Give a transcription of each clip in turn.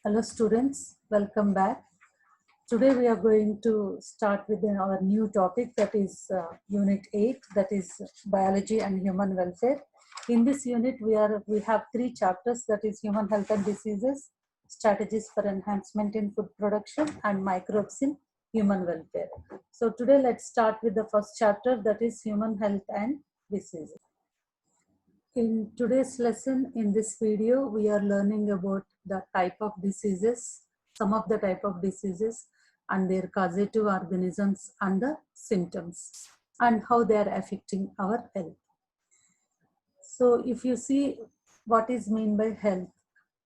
Hello students, welcome back. Today we are going to start with our new topic, that is Unit 8, that is Biology and Human Welfare. In this unit we have three chapters, that is Human Health and Diseases, Strategies for Enhancement in Food Production, and Microbes in Human Welfare. So today let's start with the first chapter, that is Human Health and Diseases. In today's lesson, in this video, we are learning about the type of diseases, some of the type of diseases and their causative organisms and the symptoms and how they are affecting our health. So if you see what is meant by health,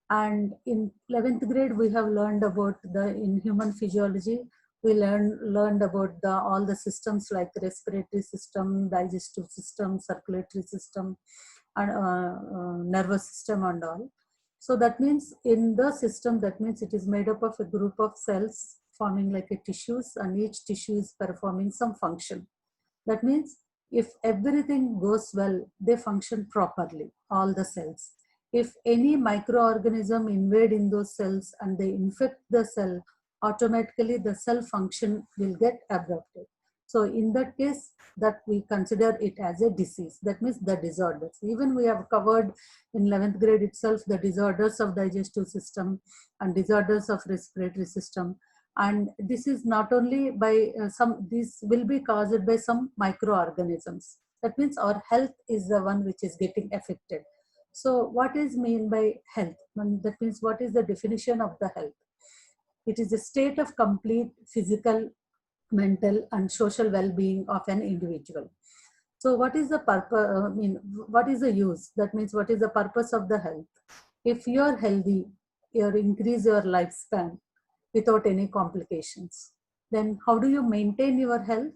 and in 11th grade, we have learned about in human physiology, we learned about all the systems like respiratory system, digestive system, circulatory system, and nervous system and all. So that means in the system, that means it is made up of a group of cells forming like a tissues, and each tissue is performing some function. That means if everything goes well, they function properly, all the cells. If any microorganism invade in those cells and they infect the cell, automatically the cell function will get abrupted. So in that case, that we consider it as a disease. That means the disorders. Even we have covered in 11th grade itself the disorders of digestive system and disorders of respiratory system. And this is not only by these will be caused by some microorganisms. That means our health is the one which is getting affected. So what is mean by health? That means what is the definition of the health? It is a state of complete physical, mental and social well-being of an individual. So what is the purpose, what is the use? That means what is the purpose of the health? If you are healthy, you increase your lifespan without any complications. Then how do you maintain your health?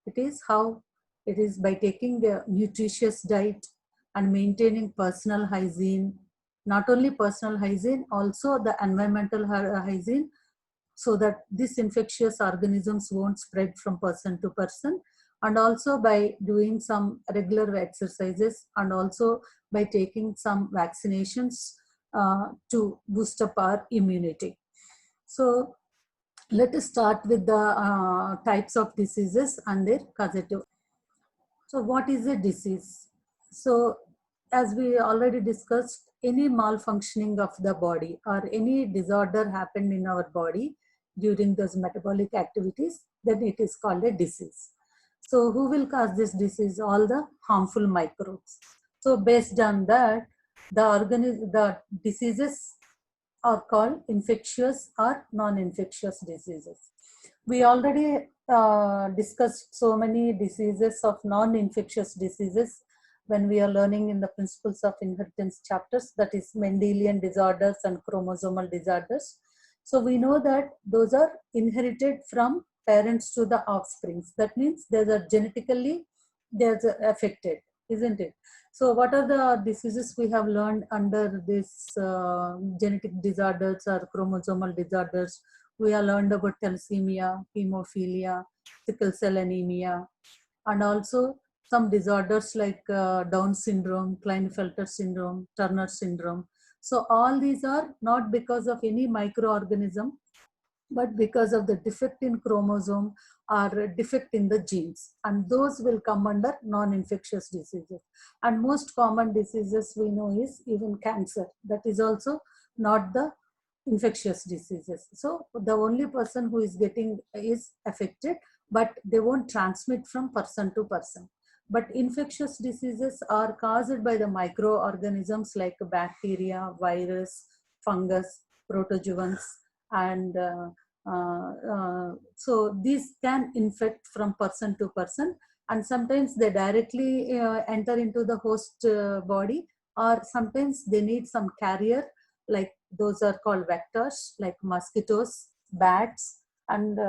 It is by taking a nutritious diet and maintaining personal hygiene. Not only personal hygiene, also the environmental hygiene, so that these infectious organisms won't spread from person to person, and also by doing some regular exercises, and also by taking some vaccinations to boost up our immunity. So let us start with the types of diseases and their causative. So what is a disease? So as we already discussed, any malfunctioning of the body or any disorder happened in our body during those metabolic activities, then it is called a disease. So who will cause this disease? All the harmful microbes. So based on that, the diseases are called infectious or non-infectious diseases. We already discussed so many diseases of non-infectious diseases when we are learning in the principles of inheritance chapters, that is Mendelian disorders and chromosomal disorders. So we know that those are inherited from parents to the offsprings. That means they are genetically affected, isn't it? So what are the diseases we have learned under this genetic disorders or chromosomal disorders? We have learned about thalassemia, hemophilia, sickle cell anemia, and also some disorders like Down syndrome, Klinefelter syndrome, Turner syndrome. So all these are not because of any microorganism, but because of the defect in chromosome or defect in the genes, and those will come under non-infectious diseases. And most common diseases we know is even cancer. That is also not the infectious diseases. So the only person who is affected, but they won't transmit from person to person. But infectious diseases are caused by the microorganisms like bacteria, virus, fungus, protozoans, and so these can infect from person to person, and sometimes they directly enter into the host body, or sometimes they need some carrier, like those are called vectors, like mosquitoes, bats, and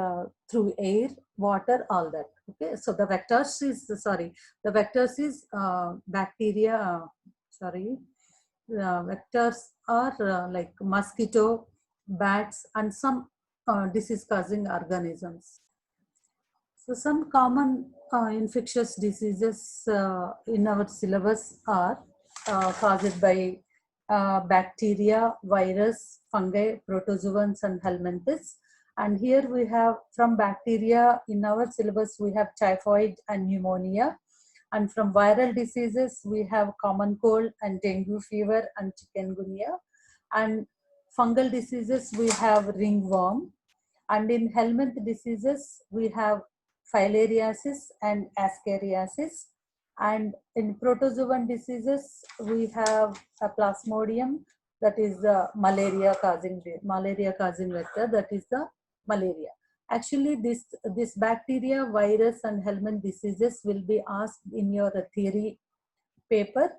through air, water, all that. Okay, so the vectors is bacteria, vectors are like mosquito, bats, and some disease causing organisms. So some common infectious diseases in our syllabus are caused by bacteria, virus, fungi, protozoans, and helminthes. And here we have from bacteria in our syllabus, we have typhoid and pneumonia. And from viral diseases, we have common cold and dengue fever and chikungunya. And fungal diseases, we have ringworm. And in helminth diseases, we have filariasis and ascariasis. And in protozoan diseases, we have a plasmodium, that is the malaria causing vector, that is the malaria. Actually, this bacteria, virus, and helminth diseases will be asked in your theory paper.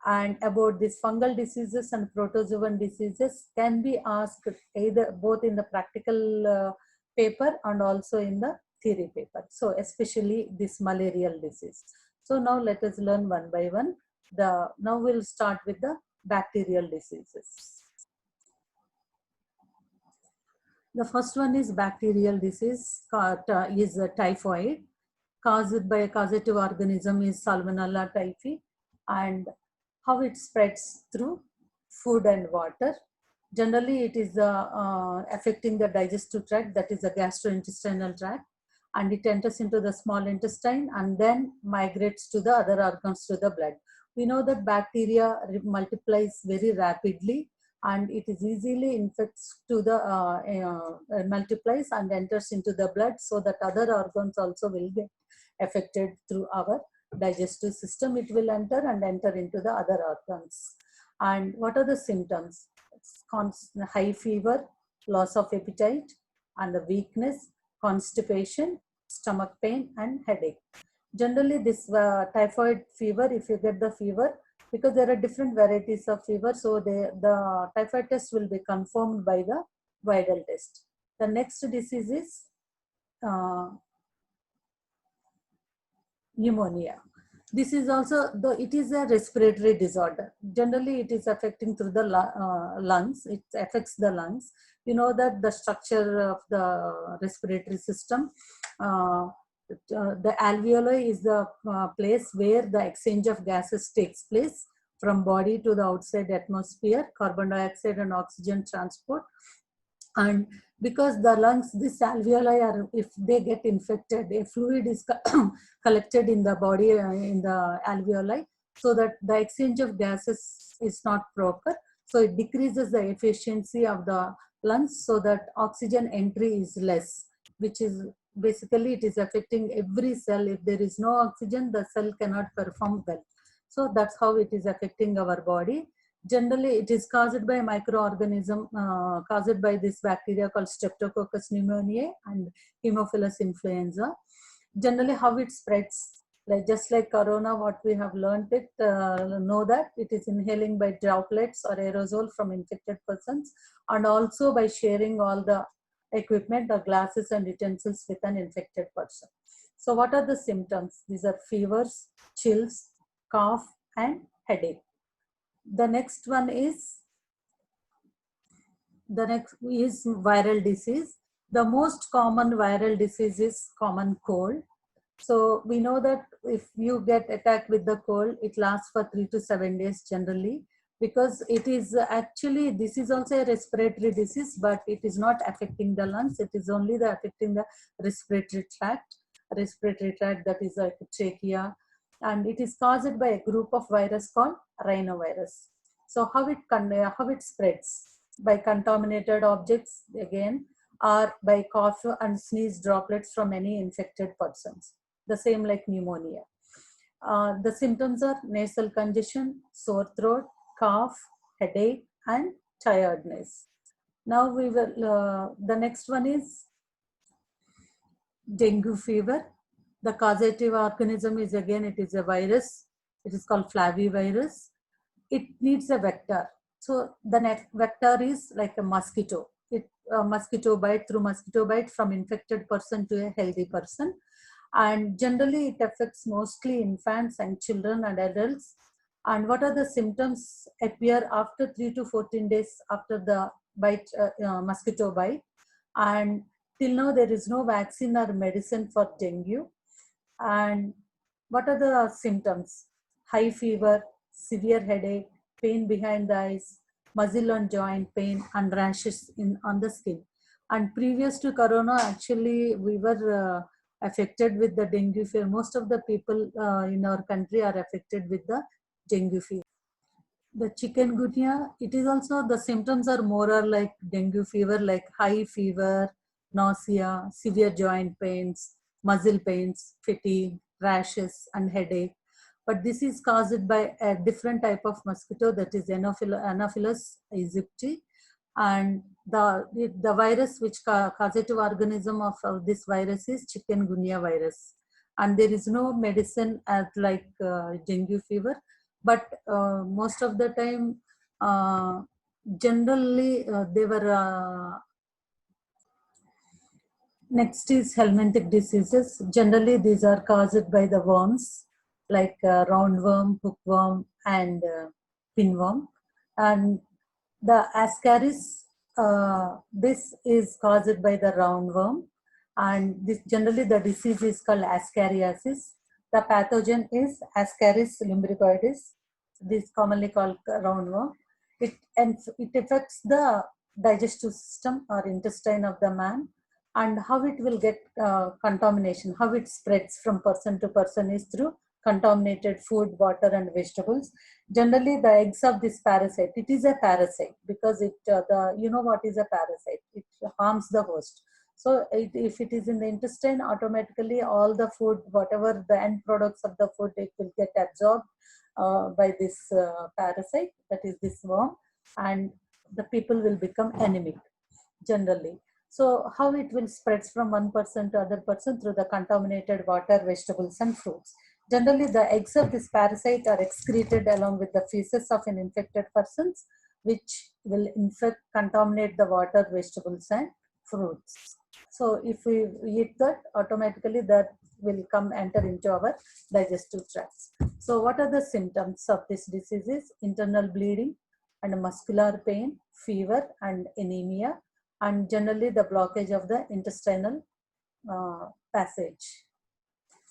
And about these fungal diseases and protozoan diseases can be asked either both in the practical paper and also in the theory paper. So especially this malarial disease. So now let us learn one by one. Now we'll start with the bacterial diseases. The first one is bacterial disease, is typhoid. Caused by a causative organism is Salmonella typhi, and how it spreads through food and water. Generally, it is affecting the digestive tract, that is the gastrointestinal tract, and it enters into the small intestine and then migrates to the other organs, to the blood. We know that bacteria multiplies very rapidly, and it is easily infects to the multiplies and enters into the blood, so that other organs also will get affected through our digestive system. It will enter into the other organs. And what are the symptoms? High fever, loss of appetite, and the weakness, constipation, stomach pain, and headache. Generally, this typhoid fever, if you get the fever, because there are different varieties of fever, so the typhoid test will be confirmed by the viral test. The next disease is pneumonia. This is also, it is a respiratory disorder. Generally, it is affecting through the lungs. It affects the lungs. You know that the structure of the respiratory system, the alveoli is the place where the exchange of gases takes place from body to the outside atmosphere, carbon dioxide and oxygen transport. And because the lungs, this alveoli are, if they get infected, a fluid is collected in the body, in the alveoli, so that the exchange of gases is not proper. So it decreases the efficiency of the lungs, so that oxygen entry is less, which is basically, it is affecting every cell. If there is no oxygen, the cell cannot perform well. So that's how it is affecting our body. Generally, it is caused by a microorganism caused by this bacteria called Streptococcus pneumoniae and Haemophilus influenza. Generally, how it spreads, like just like corona, what we have learned it, know that it is inhaling by droplets or aerosol from infected persons, and also by sharing all the equipment, the glasses and utensils with an infected person. So what are the symptoms? These are fevers, chills, cough, and headache. The next is viral disease. The most common viral disease is common cold. So we know that if you get attacked with the cold, it lasts for 3 to 7 days generally, because it is actually, this is also a respiratory disease, but it is not affecting the lungs. It is only affecting the respiratory tract, that is like trachea. And it is caused by a group of virus called rhinovirus. So how it spreads? By contaminated objects again, or by cough and sneeze droplets from any infected persons. The same like pneumonia. The symptoms are nasal congestion, sore throat, cough, headache, and tiredness. Now we will, the next one is dengue fever. The causative organism is again, it is a virus. It is called flavivirus. It needs a vector. So the next vector is like a mosquito. Mosquito bite from infected person to a healthy person. And generally it affects mostly infants and children and adults. And what are the symptoms appear after 3 to 14 days after the mosquito bite. And till now there is no vaccine or medicine for dengue. And what are the symptoms? High fever, severe headache, pain behind the eyes, muscle and joint pain, and rashes on the skin. And previous to corona, actually, we were affected with the dengue fever. Most of the people in our country are affected with the dengue fever. The chikungunya, it is also, the symptoms are more or like dengue fever, like high fever, nausea, severe joint pains, muscle pains, fatigue, rashes, and headache. But this is caused by a different type of mosquito, that is Anopheles aegypti. And the virus which causative organism of this virus is chikungunya virus. And there is no medicine as like dengue fever, but most of the time, generally they were next is helminthic diseases. Generally these are caused by the worms like roundworm, hookworm, and pinworm. And the ascaris, this is caused by the roundworm, and this generally the disease is called ascariasis. The pathogen is Ascaris lumbricoides. This is commonly called roundworm. It affects the digestive system or intestine of the man, and how it will get contamination, how it spreads from person to person is through contaminated food, water, and vegetables. Generally, the eggs of this parasite, it is a parasite because you know what is a parasite? It harms the host. So if it is in the intestine, automatically all the food, whatever the end products of the food, it will get absorbed by this parasite, that is this worm, and the people will become anemic generally. So how it will spread from one person to other person? Through the contaminated water, vegetables, and fruits. Generally, the eggs of this parasite are excreted along with the feces of an infected persons, which will contaminate the water, vegetables, and fruits. So if we eat that, automatically that will enter into our digestive tracts. So what are the symptoms of this disease? Is internal bleeding and muscular pain, fever, and anemia, and generally the blockage of the intestinal passage.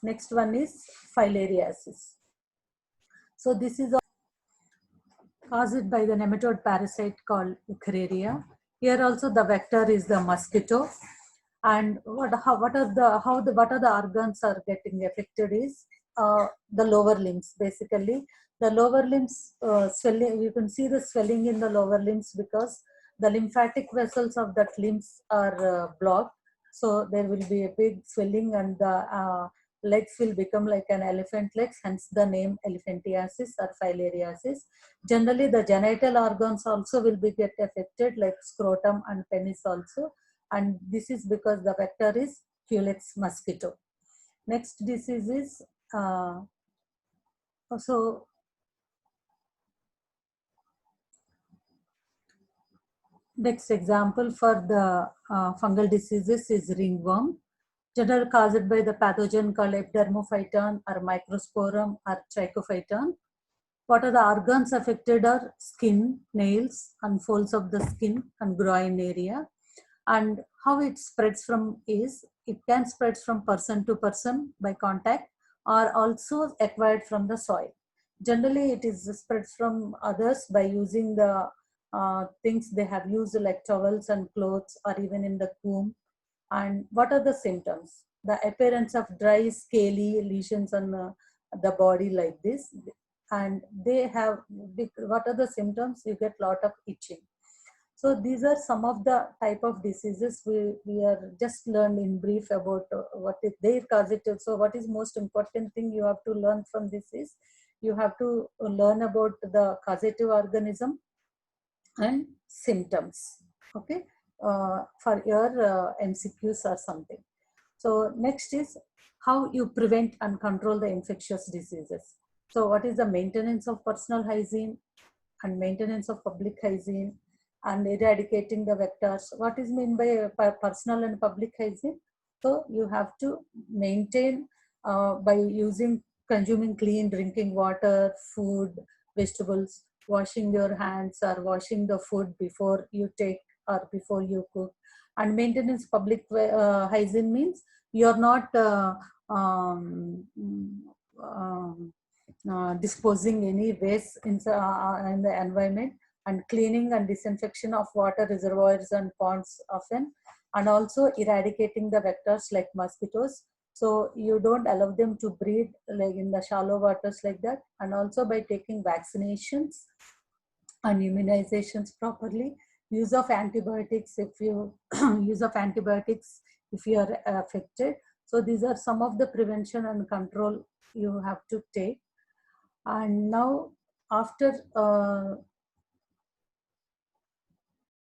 Next one is filariasis. So this is caused by the nematode parasite called Wuchereria. Here also the vector is the mosquito. And what are the organs are getting affected is the lower limbs. Basically, the lower limbs swelling. You can see the swelling in the lower limbs because the lymphatic vessels of that limbs are blocked. So there will be a big swelling, and the legs will become like an elephant legs. Hence the name elephantiasis or filariasis. Generally, the genital organs also will be get affected, like scrotum and penis also. And this is because the vector is Culex mosquito. Next disease is next example for the fungal diseases is ringworm. Generally caused by the pathogen called Epidermophyton or Microsporum or Trichophyton. What are the organs affected are skin, nails, and folds of the skin and groin area. And how it spreads from is, it can spread from person to person by contact or also acquired from the soil. Generally, it is spread from others by using the things they have used like towels and clothes or even in the comb. And what are the symptoms? The appearance of dry, scaly lesions on the body like this. And they have, what are the symptoms? You get lot of itching. So these are some of the type of diseases we are just learned in brief about what is their causative. So what is most important thing you have to learn from this is, you have to learn about the causative organism and symptoms, okay, for your MCQs or something. So next is how you prevent and control the infectious diseases. So what is the maintenance of personal hygiene and maintenance of public hygiene and eradicating the vectors? What is meant by personal and public hygiene? So you have to maintain by consuming clean drinking water, food, vegetables, washing your hands or washing the food before you take or before you cook. And maintenance public hygiene means you're not disposing any waste in the environment, and cleaning and disinfection of water reservoirs and ponds often, and also eradicating the vectors like mosquitoes. So you don't allow them to breed like in the shallow waters like that, and also by taking vaccinations and immunizations properly, use of antibiotics if you use of antibiotics if you are affected. So these are some of the prevention and control you have to take. And now after